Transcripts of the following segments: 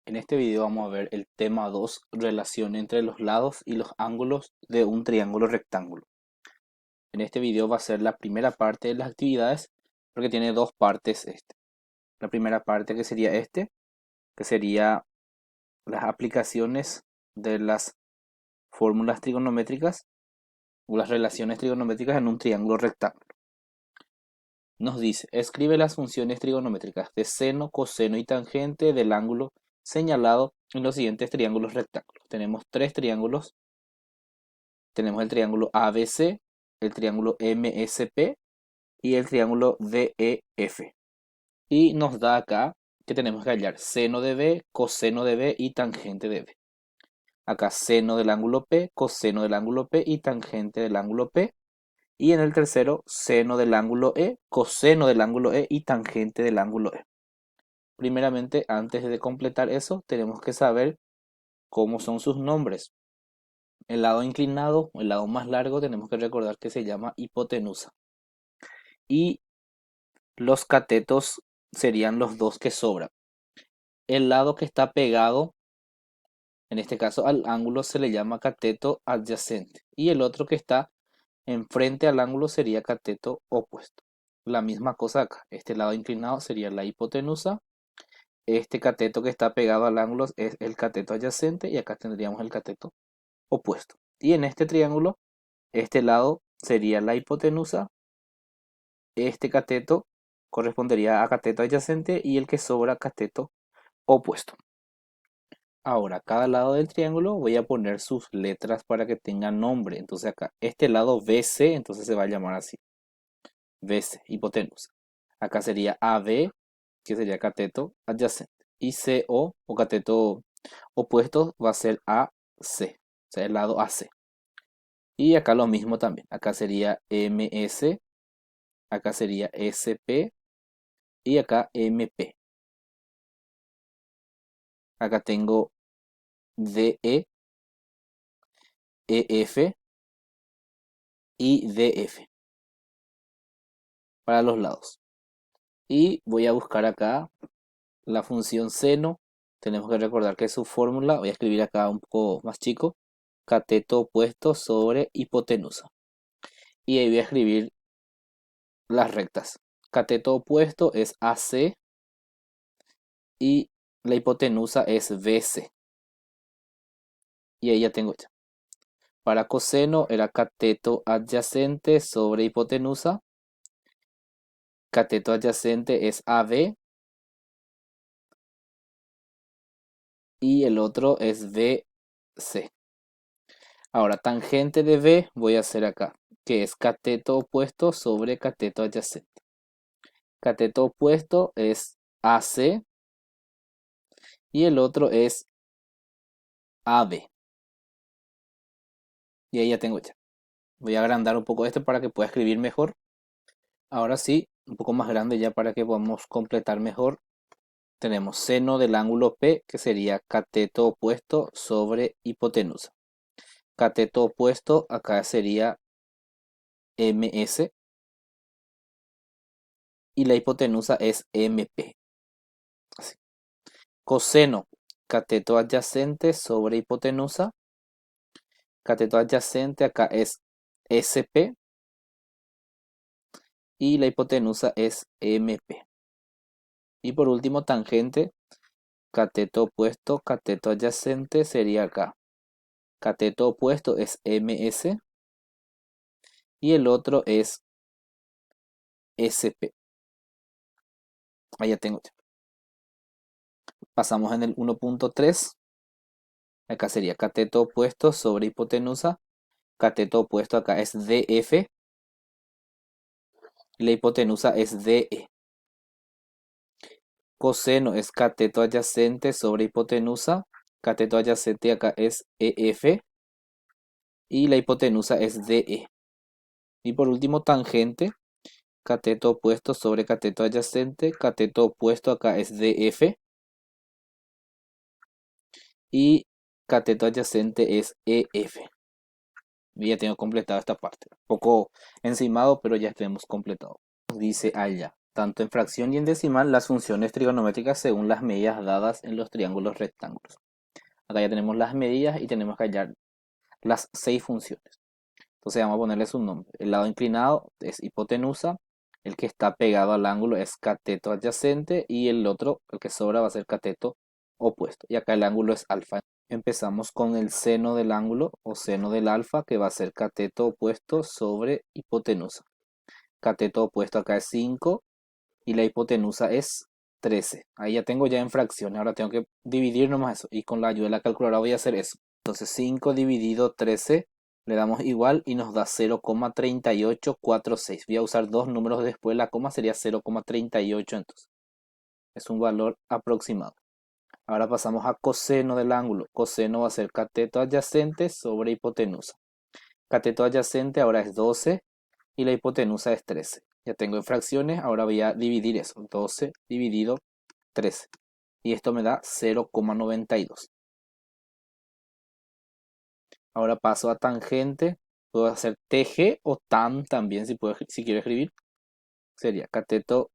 En este video vamos a ver el tema 2, relación entre los lados y los ángulos de un triángulo rectángulo. En este video va a ser la primera parte de las actividades porque tiene dos partes este. La primera parte que sería las aplicaciones de las fórmulas trigonométricas o las relaciones trigonométricas en un triángulo rectángulo. Nos dice, escribe las funciones trigonométricas de seno, coseno y tangente del ángulo señalado en los siguientes triángulos rectángulos. Tenemos tres triángulos. Tenemos el triángulo ABC, el triángulo MSP y el triángulo DEF. Y nos da acá que tenemos que hallar seno de B, coseno de B y tangente de B. Acá seno del ángulo P, coseno del ángulo P y tangente del ángulo P. Y en el tercero, seno del ángulo E, coseno del ángulo E y tangente del ángulo E. Primeramente, antes de completar eso, tenemos que saber cómo son sus nombres. El lado inclinado, el lado más largo, tenemos que recordar que se llama hipotenusa. Y los catetos serían los dos que sobran. El lado que está pegado, en este caso al ángulo, se le llama cateto adyacente. Y el otro que está enfrente al ángulo sería cateto opuesto. La misma cosa acá. Este lado inclinado sería la hipotenusa. Este cateto que está pegado al ángulo es el cateto adyacente y acá tendríamos el cateto opuesto. Y en este triángulo, este lado sería la hipotenusa. Este cateto correspondería a cateto adyacente y el que sobra cateto opuesto. Ahora, cada lado del triángulo voy a poner sus letras para que tengan nombre. Entonces acá, este lado BC, entonces se va a llamar así. BC, hipotenusa. Acá sería AB, que sería cateto adyacente. Y CO, o cateto opuesto, va a ser AC, o sea, el lado AC. Y acá lo mismo también. Acá sería MS, acá sería SP y acá MP. Acá tengo DE, EF y DF para los lados. Y voy a buscar acá la función seno. Tenemos que recordar que es su fórmula, voy a escribir acá un poco más chico, cateto opuesto sobre hipotenusa. Y ahí voy a escribir las rectas. Cateto opuesto es AC y la hipotenusa es BC. Y ahí ya tengo ya. Para coseno era cateto adyacente sobre hipotenusa. Cateto adyacente es AB y el otro es BC. Ahora, tangente de B voy a hacer acá, que es cateto opuesto sobre cateto adyacente. Cateto opuesto es AC y el otro es AB. Y ahí ya tengo ya. Voy a agrandar un poco este para que pueda escribir mejor. Ahora sí, un poco más grande ya para que podamos completar mejor. Tenemos seno del ángulo P, que sería cateto opuesto sobre hipotenusa. Cateto opuesto acá sería MS y la hipotenusa es MP. Así. Coseno, cateto adyacente sobre hipotenusa. Cateto adyacente acá es SP y la hipotenusa es MP. Y por último, tangente, cateto opuesto, cateto adyacente sería acá. Cateto opuesto es MS y el otro es SP. Ahí ya tengo. Pasamos en el 1.3. Acá sería cateto opuesto sobre hipotenusa. Cateto opuesto acá es DF. Y la hipotenusa es DE. Coseno es cateto adyacente sobre hipotenusa. Cateto adyacente acá es EF. Y la hipotenusa es DE. Y por último, tangente. Cateto opuesto sobre cateto adyacente. Cateto opuesto acá es DF. Y cateto adyacente es EF. Y ya tengo completado esta parte. Un poco encimado, pero ya tenemos completado. Dice allá. tanto en fracción y en decimal, las funciones trigonométricas según las medidas dadas en los triángulos rectángulos. Acá ya tenemos las medidas y tenemos que hallar las 6 funciones. Entonces vamos a ponerle su nombre. El lado inclinado es hipotenusa, el que está pegado al ángulo es cateto adyacente y el otro, el que sobra, va a ser cateto opuesto. Y acá el ángulo es alfa. Empezamos con el seno del ángulo o seno del alfa, que va a ser cateto opuesto sobre hipotenusa. Cateto opuesto acá es 5 y la hipotenusa es 13. Ahí ya tengo ya en fracciones, ahora tengo que dividir nomás eso y con la ayuda de la calculadora voy a hacer eso. Entonces 5 dividido 13 le damos igual y nos da 0,3846. Voy a usar dos números después, la coma sería 0,38 entonces. Es un valor aproximado. Ahora pasamos a coseno del ángulo. Coseno va a ser cateto adyacente sobre hipotenusa. Cateto adyacente ahora es 12 y la hipotenusa es 13. Ya tengo en fracciones, ahora voy a dividir eso. 12 dividido 13. Y esto me da 0,92. Ahora paso a tangente. Puedo hacer TG o TAN también si quiero escribir. Sería cateto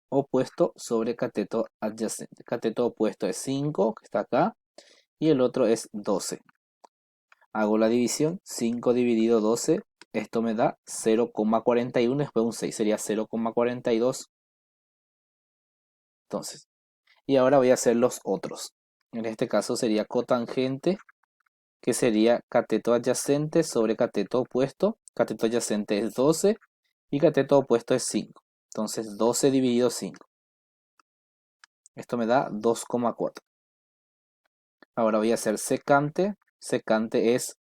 opuesto sobre cateto adyacente. Cateto opuesto es 5, que está acá, y el otro es 12. Hago la división, 5 dividido 12, esto me da 0,41, después un 6 sería 0,42. Entonces, y ahora voy a hacer los otros. En este caso sería cotangente, que sería cateto adyacente sobre cateto opuesto. Cateto adyacente es 12 y cateto opuesto es 5. Entonces 12 dividido 5. Esto me da 2,4. Ahora voy a hacer secante. Secante es,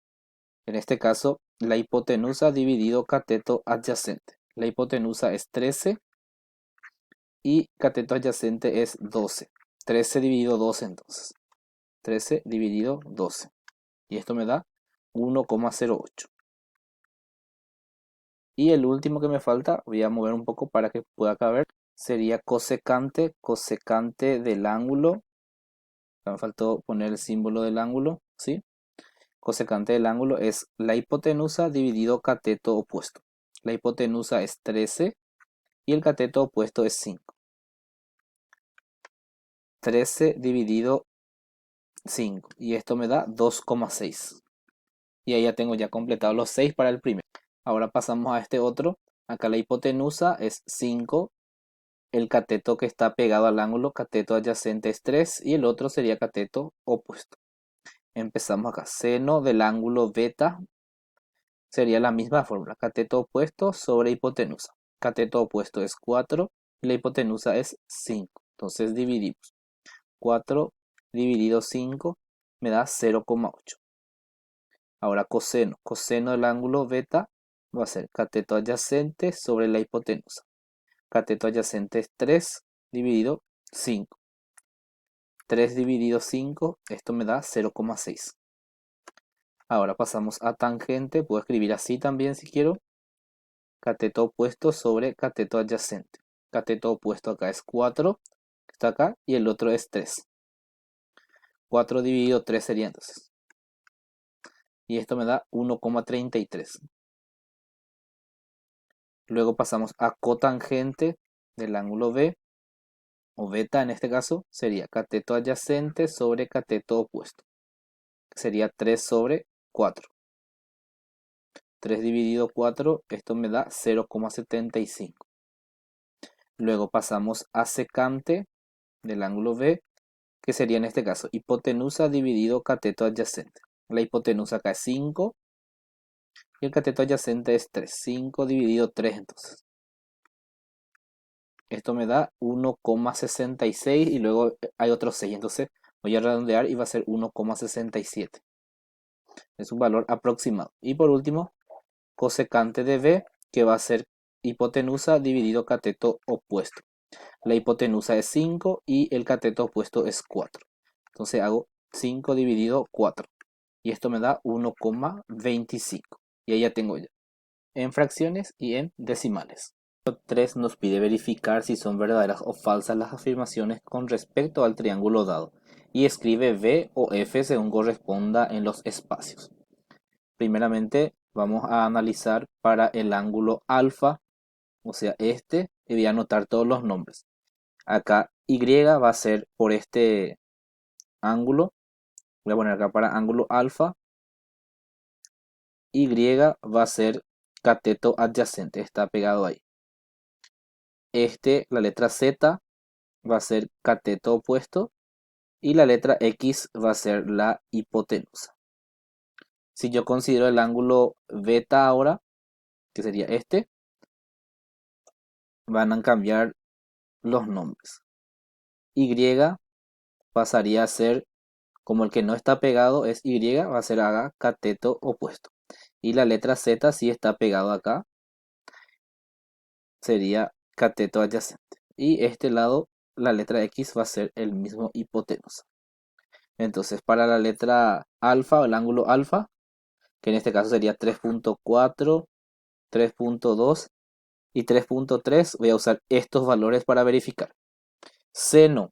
en este caso, la hipotenusa dividido cateto adyacente. La hipotenusa es 13 y cateto adyacente es 12. 13 dividido 12 entonces. 13 dividido 12. Y esto me da 1,08. Y el último que me falta, voy a mover un poco para que pueda caber, sería cosecante. Cosecante del ángulo. Me faltó poner el símbolo del ángulo, ¿sí? Cosecante del ángulo es la hipotenusa dividido cateto opuesto. La hipotenusa es 13 y el cateto opuesto es 5. 13 dividido 5 y esto me da 2,6. Y ahí ya tengo ya completado los 6 para el primero. Ahora pasamos a este otro. Acá la hipotenusa es 5. El cateto que está pegado al ángulo, cateto adyacente es 3 y el otro sería cateto opuesto. Empezamos acá. Seno del ángulo beta sería la misma fórmula. Cateto opuesto sobre hipotenusa. Cateto opuesto es 4 y la hipotenusa es 5. Entonces dividimos. 4 dividido 5 me da 0,8. Ahora coseno. Coseno del ángulo beta va a ser cateto adyacente sobre la hipotenusa. Cateto adyacente es 3 dividido 5. 3 dividido 5, esto me da 0,6. Ahora pasamos a tangente, puedo escribir así también si quiero. Cateto opuesto sobre cateto adyacente. Cateto opuesto acá es 4, que está acá, y el otro es 3. 4 dividido 3 sería entonces. Y esto me da 1,33. Luego pasamos a cotangente del ángulo B, o beta en este caso, sería cateto adyacente sobre cateto opuesto. Que sería 3 sobre 4. 3 dividido 4, esto me da 0,75. Luego pasamos a secante del ángulo B, que sería en este caso hipotenusa dividido cateto adyacente. La hipotenusa acá es 5 y el cateto adyacente es 3. 5 dividido 3 entonces. Esto me da 1,66 y luego hay otro 6. Entonces voy a redondear y va a ser 1,67. Es un valor aproximado. Y por último, cosecante de B, que va a ser hipotenusa dividido cateto opuesto. La hipotenusa es 5 y el cateto opuesto es 4. Entonces hago 5 dividido 4. Y esto me da 1,25. Y ahí ya tengo ya. En fracciones y en decimales. 3 nos pide verificar si son verdaderas o falsas las afirmaciones con respecto al triángulo dado. Y escribe B o F según corresponda en los espacios. Primeramente vamos a analizar para el ángulo alfa o sea, este, y voy a anotar todos los nombres. Acá Y va a ser por este ángulo. Voy a poner acá para ángulo alfa. Y va a ser cateto adyacente, está pegado ahí. La letra Z va a ser cateto opuesto. Y la letra X va a ser la hipotenusa. Si yo considero el ángulo beta ahora, que sería este, van a cambiar los nombres. Y pasaría a ser, como el que no está pegado es Y, va a ser acá cateto opuesto. Y la letra Z sí está pegado acá, sería cateto adyacente. Y este lado, la letra X va a ser el mismo hipotenusa. Entonces, para la letra alfa, el ángulo alfa, que en este caso sería 3.4, 3.2 y 3.3, voy a usar estos valores para verificar. Seno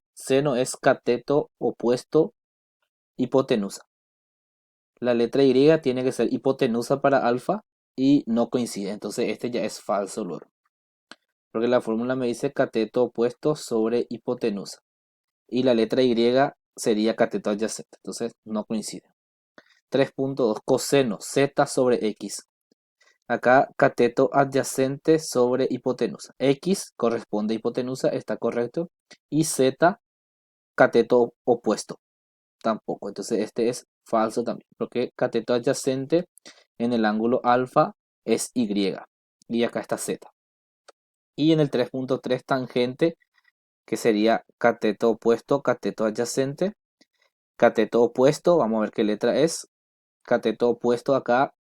es cateto opuesto hipotenusa. La letra Y tiene que ser hipotenusa para alfa y no coincide, entonces este ya es falso luego. Porque la fórmula me dice cateto opuesto sobre hipotenusa. Y la letra Y sería cateto adyacente, entonces no coincide. 3.2 coseno Z sobre X. Acá cateto adyacente sobre hipotenusa. X corresponde a hipotenusa, está correcto. Y Z cateto opuesto, tampoco. Entonces este es falso también, porque cateto adyacente en el ángulo alfa es Y. Y acá está Z. Y en el 3.3 tangente, que sería cateto opuesto, cateto adyacente. Cateto opuesto, vamos a ver qué letra es. Cateto opuesto acá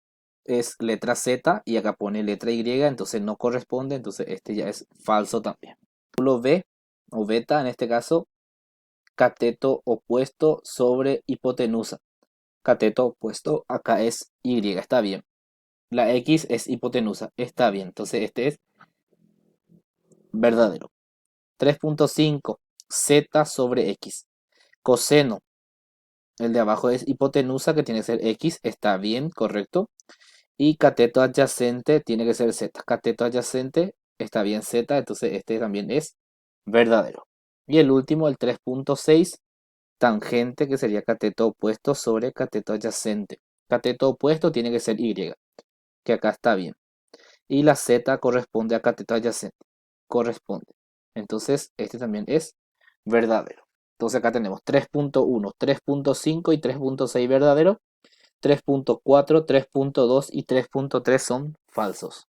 es letra Z y acá pone letra Y, entonces no corresponde, entonces este ya es falso también. Ángulo B o beta en este caso, cateto opuesto sobre hipotenusa. Cateto opuesto acá es Y, está bien. La X es hipotenusa, está bien, entonces este es verdadero. 3.5 Z sobre X. Coseno, el de abajo es hipotenusa que tiene que ser X, está bien, correcto. Y cateto adyacente tiene que ser Z. Cateto adyacente está bien Z, entonces este también es verdadero. Y el último, el 3.6, tangente, que sería cateto opuesto sobre cateto adyacente. Cateto opuesto tiene que ser Y, que acá está bien. Y la Z corresponde a cateto adyacente. Corresponde. Entonces este también es verdadero. Entonces acá tenemos 3.1, 3.5 y 3.6 verdadero. 3.4, 3.2 y 3.3 son falsos.